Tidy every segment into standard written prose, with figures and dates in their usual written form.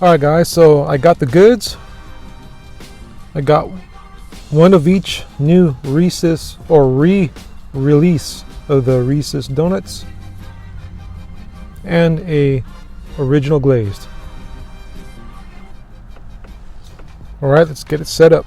Alright guys, so I got the goods. I got one of each new Reese's or re-release of the Reese's Donuts and a original glazed. Alright, let's get it set up.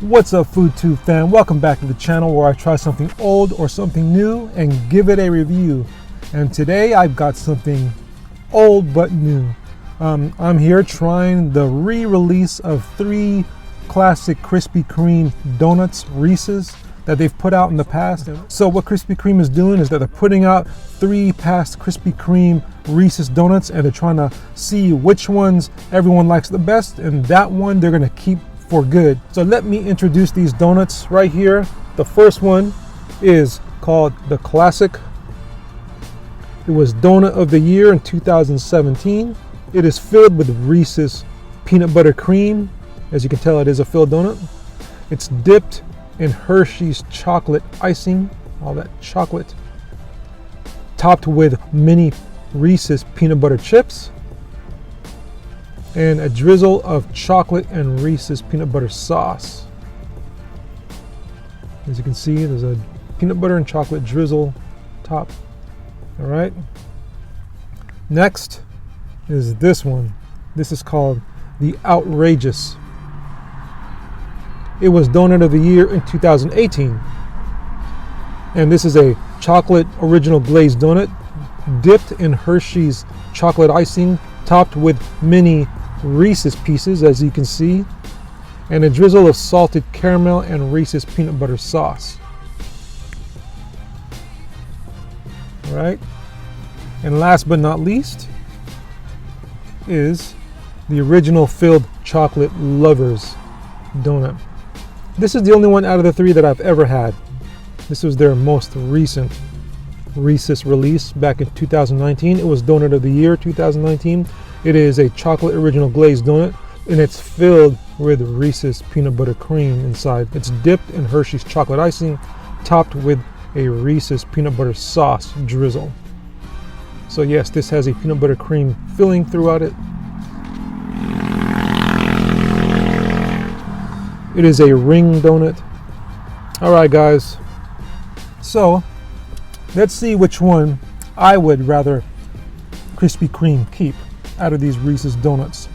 What's up, FoodTube fam? Welcome back to the channel where I try something old or something new and give it a review. And today I've got something old but new. I'm here trying the re-release of 3 classic Krispy Kreme donuts, Reese's, that they've put out in the past. So what Krispy Kreme is doing is that they're putting out 3 past Krispy Kreme Reese's donuts, and they're trying to see which ones everyone likes the best, and that one they're gonna keep for good. So let me introduce these donuts right here. The first one is called the Classic. It was Donut of the Year in 2017. It is filled with Reese's Peanut Butter Kreme. As you can tell, it is a filled donut. It's dipped in Hershey's chocolate icing, all that chocolate, topped with mini Reese's peanut butter chips, and a drizzle of chocolate and Reese's peanut butter sauce. As you can see, there's a peanut butter and chocolate drizzle top. All right. Next is this one. This is called the Outrageous. It was Donut of the Year in 2018. And this is a chocolate original glazed donut dipped in Hershey's chocolate icing, topped with mini Reese's Pieces, as you can see, and a drizzle of salted caramel and Reese's peanut butter sauce. All right. And last but not least is the original filled chocolate lovers donut. This is the only one out of the 3 that I've ever had. This was their most recent Reese's release back in 2019. It was Donut of the Year 2019. It is a chocolate original glazed donut, and it's filled with Reese's peanut butter cream inside. It's dipped in Hershey's chocolate icing, topped with a Reese's peanut butter sauce drizzle. So yes, this has a peanut butter cream filling throughout it. It is a ring donut. All right, guys. So let's see which one I would rather Krispy Kreme keep out of these Reese's donuts.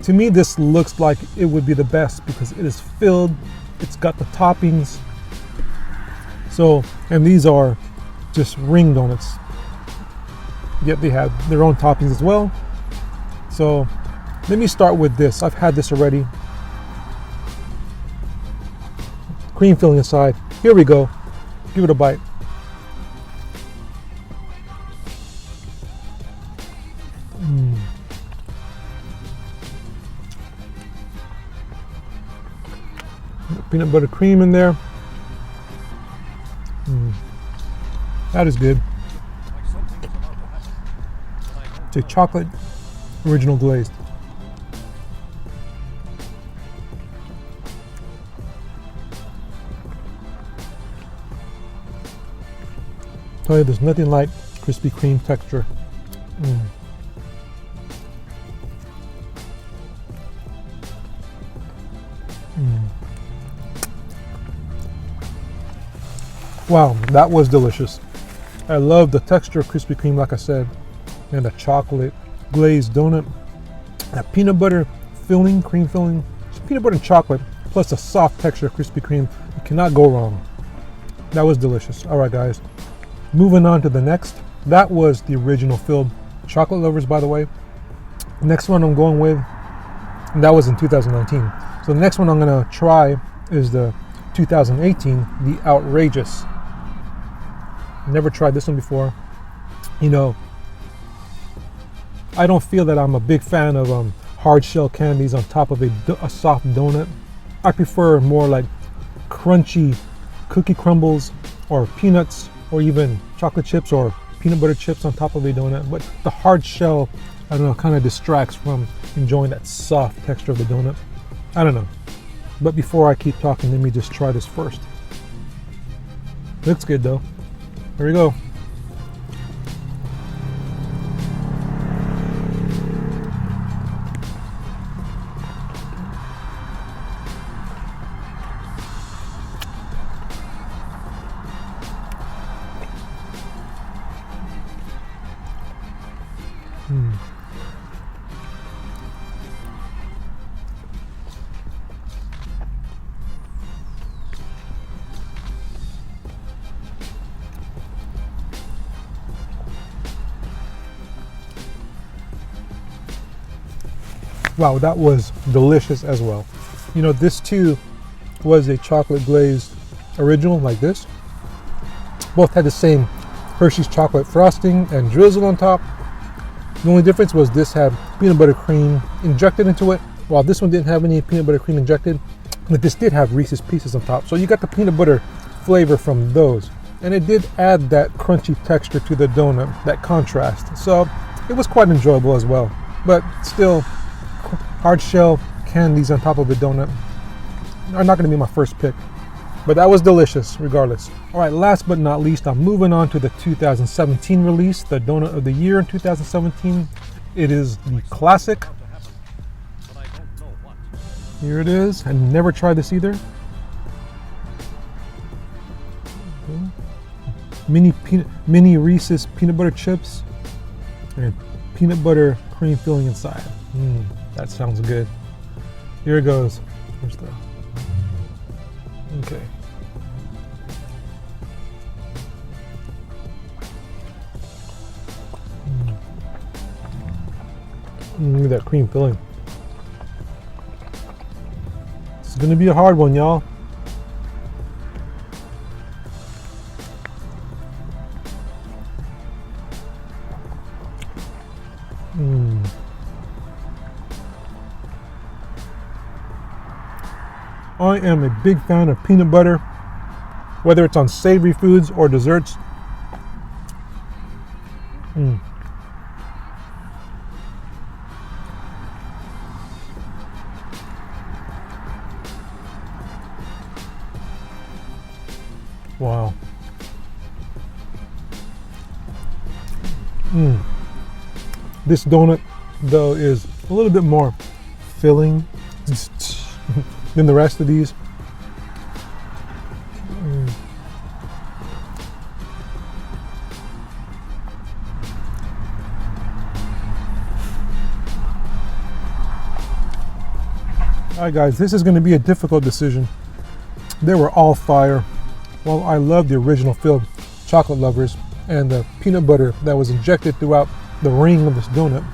To me, this looks like it would be the best because it is filled, it's got the toppings. So, and these are just ring donuts, yet they have their own toppings as well. So let me start with this. I've had this already. Cream filling inside. Here we go. Give it a bite. Peanut butter cream in there. That is good. It's a chocolate original glazed. Tell you, there's nothing like Krispy Kreme texture. Wow, that was delicious. I love the texture of Krispy Kreme, like I said, and the chocolate glazed donut. That peanut butter filling, cream filling, it's peanut butter and chocolate, plus the soft texture of Krispy Kreme. You cannot go wrong. That was delicious. All right, guys. Moving on to the next. That was the original filled chocolate lovers, by the way. Next one I'm going with, and that was in 2019. So the next one I'm gonna try is the 2018, the Outrageous. Never tried this one before. You know, I don't feel that I'm a big fan of hard shell candies on top of a soft donut. I prefer more like crunchy cookie crumbles or peanuts or even chocolate chips or peanut butter chips on top of a donut. But the hard shell, I don't know, kind of distracts from enjoying that soft texture of the donut. I don't know. But before I keep talking, let me just try this first. Looks good though. Here we go. Wow, that was delicious as well. You know, this too was a chocolate glazed original like this. Both had the same Hershey's chocolate frosting and drizzle on top. The only difference was this had peanut butter cream injected into it, while this one didn't have any peanut butter cream injected, but this did have Reese's Pieces on top. So you got the peanut butter flavor from those. And it did add that crunchy texture to the donut, that contrast. So it was quite enjoyable as well. But still, hard shell candies on top of a donut are not going to be my first pick, but that was delicious regardless. All right, last but not least, I'm moving on to the 2017 release, the donut of the year in 2017. It is the classic. Here it is. I never tried this either. Mini Reese's peanut butter chips and peanut butter cream filling inside. That sounds good. Here it goes. Where's the... Okay. Look at that cream filling. This is gonna be a hard one, y'all. I am a big fan of peanut butter, whether it's on savory foods or desserts. Wow. This donut, though, is a little bit more filling than the rest of these. Alright guys, this is going to be a difficult decision. They were all fire. Well, I love the original filled chocolate lovers and the peanut butter that was injected throughout the ring of this donut.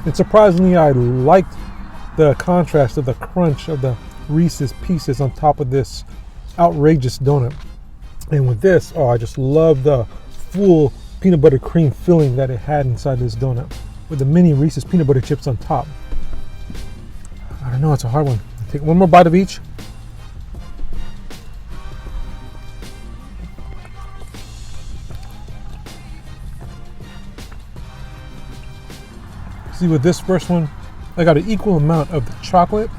And surprisingly, I liked the contrast of the crunch of the Reese's Pieces on top of this outrageous donut. And with this, oh, I just love the full peanut butter cream filling that it had inside this donut with the mini Reese's peanut butter chips on top. I don't know, it's a hard one. Take one more bite of each. See, with this first one, I got an equal amount of the chocolate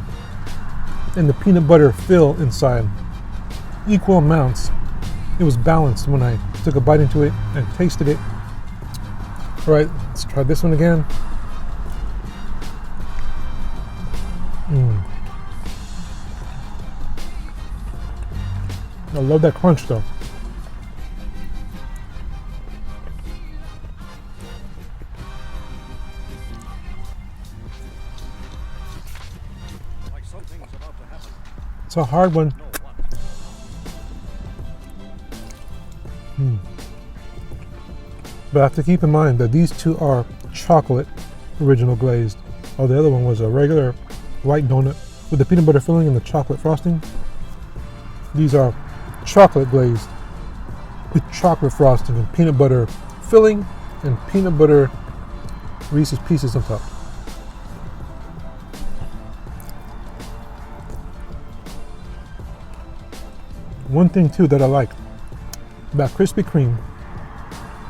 and the peanut butter fill inside. Equal amounts. It was balanced when I took a bite into it and tasted it. All right, let's try this one again. I love that crunch though. It's a hard one. But I have to keep in mind that these two are chocolate original glazed. Oh, the other one was a regular white donut with the peanut butter filling and the chocolate frosting. These are chocolate glazed. with chocolate frosting and peanut butter filling and peanut butter Reese's Pieces on top. One thing too that I like about Krispy Kreme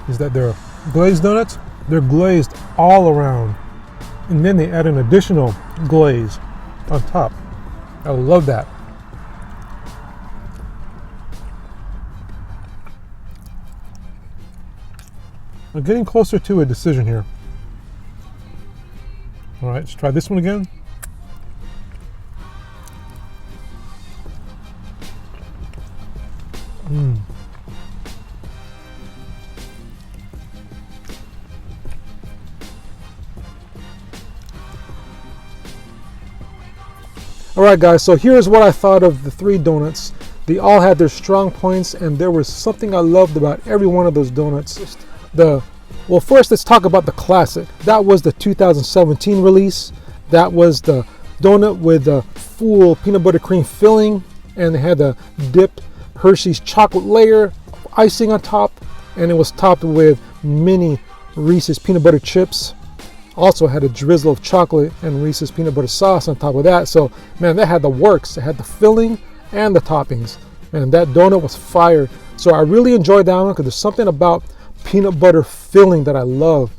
is that their glazed donuts, they're glazed all around, and then they add an additional glaze on top. I love that. I'm getting closer to a decision here. All right, let's try this one again. All right, guys, so here's what I thought of the 3 donuts. They all had their strong points, and there was something I loved about every one of those donuts. Well, first let's talk about the classic. That was the 2017 release. That was the donut with the full peanut butter cream filling, and they had the dipped Hershey's chocolate layer, icing on top, and it was topped with mini Reese's peanut butter chips. Also had a drizzle of chocolate and Reese's peanut butter sauce on top of that. So man, that had the works. It had the filling and the toppings. Man, that donut was fire. So I really enjoyed that one because there's something about peanut butter filling that I love.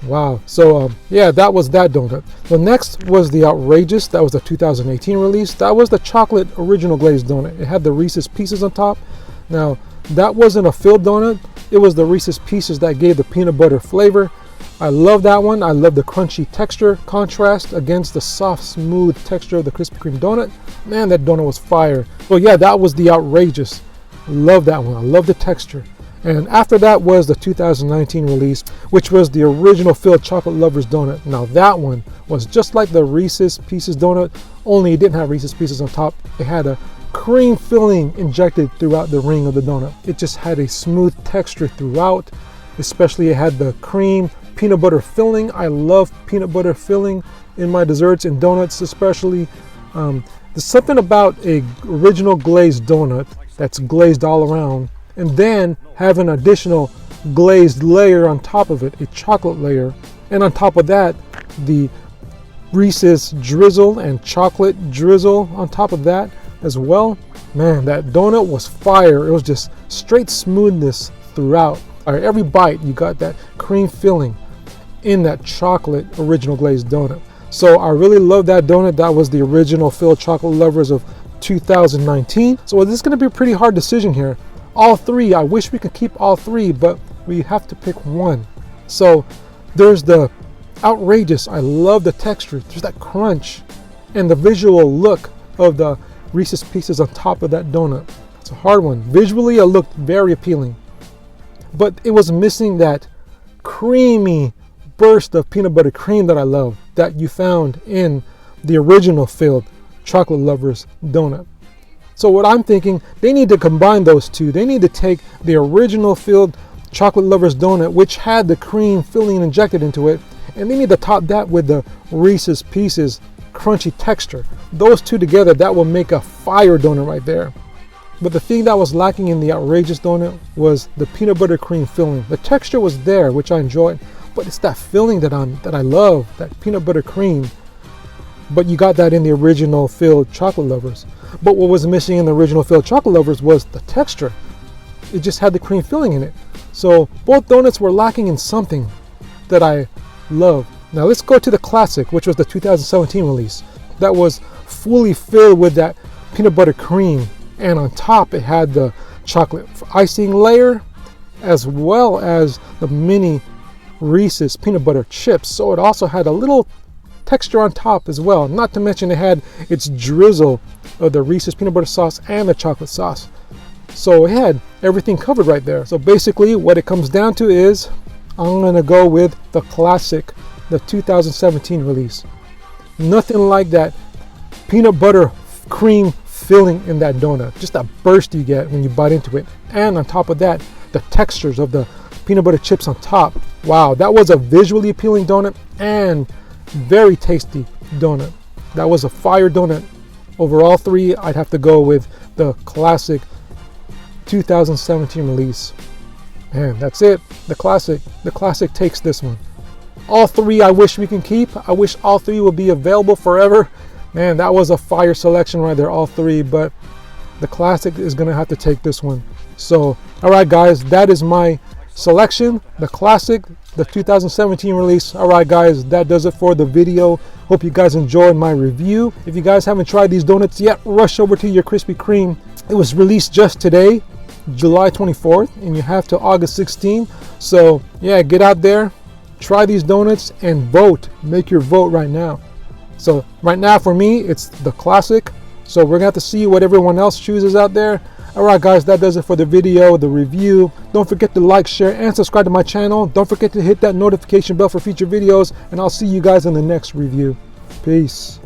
Wow. So yeah, that was that donut. The next was the Outrageous. That was the 2018 release. That was the chocolate original glazed donut. It had the Reese's Pieces on top. Now that wasn't a filled donut. It was the Reese's Pieces that gave the peanut butter flavor. I love that one. I love the crunchy texture contrast against the soft, smooth texture of the Krispy Kreme donut. Man, that donut was fire. So yeah, that was the Outrageous. Love that one. I love the texture. And after that was the 2019 release, which was the original filled chocolate lovers donut. Now that one was just like the Reese's Pieces donut, only it didn't have Reese's Pieces on top. It had a cream filling injected throughout the ring of the donut. It just had a smooth texture throughout, especially it had the cream peanut butter filling. I love peanut butter filling in my desserts and donuts especially. There's something about a original glazed donut that's glazed all around, and then have an additional glazed layer on top of it, a chocolate layer, and on top of that the Reese's drizzle and chocolate drizzle on top of that as well. Man, that donut was fire. It was just straight smoothness throughout. Every bite you got that cream filling in that chocolate original glazed donut. So I really love that donut. That was the original filled chocolate lovers of 2019. So this is going to be a pretty hard decision here. All 3, I wish we could keep all 3, but we have to pick one. So there's the Outrageous. I love the texture. There's that crunch and the visual look of the Reese's Pieces on top of that donut. It's a hard one. Visually it looked very appealing, but it was missing that creamy burst of peanut butter cream that I love, that you found in the original filled chocolate lovers donut. So what I'm thinking, they need to combine those two. They need to take the original filled chocolate lovers donut, which had the cream filling injected into it, and they need to top that with the Reese's Pieces crunchy texture. Those two together, that will make a fire donut right there. But the thing that was lacking in the Outrageous donut was the peanut butter cream filling. The texture was there, which I enjoyed, but it's that filling that I love, that peanut butter cream. But you got that in the original filled chocolate lovers. But what was missing in the original filled chocolate lovers was the texture. It just had the cream filling in it. So both donuts were lacking in something that I love. Now let's go to the classic, which was the 2017 release. That was fully filled with that peanut butter cream, and on top it had the chocolate icing layer as well as the mini Reese's peanut butter chips. So it also had a little texture on top as well. Not to mention it had its drizzle of the Reese's peanut butter sauce and the chocolate sauce. So it had everything covered right there. So basically what it comes down to is I'm gonna go with the classic, the 2017 release. Nothing like that peanut butter cream filling in that donut. Just that burst you get when you bite into it. And on top of that, the textures of the peanut butter chips on top. Wow, that was a visually appealing donut and very tasty donut. That was a fire donut. Over all 3, I'd have to go with the classic 2017 release. Man, that's it. The classic takes this one. All three I wish we can keep. I wish all three would be available forever. Man, that was a fire selection right there, all three, but the classic is gonna have to take this one. So, all right guys, that is my selection, the classic, the 2017 release. All right guys, that does it for the video. Hope you guys enjoyed my review. If you guys haven't tried these donuts yet, rush over to your Krispy Kreme. It was released just today, July 24th, and you have till August 16th. So yeah, get out there, try these donuts, and vote. Make your vote right now. So right now for me, it's the classic. So we're gonna have to see what everyone else chooses out there. All right guys, that does it for the video, the review. Don't forget to like, share, and subscribe to my channel. Don't forget to hit that notification bell for future videos, and I'll see you guys in the next review. Peace.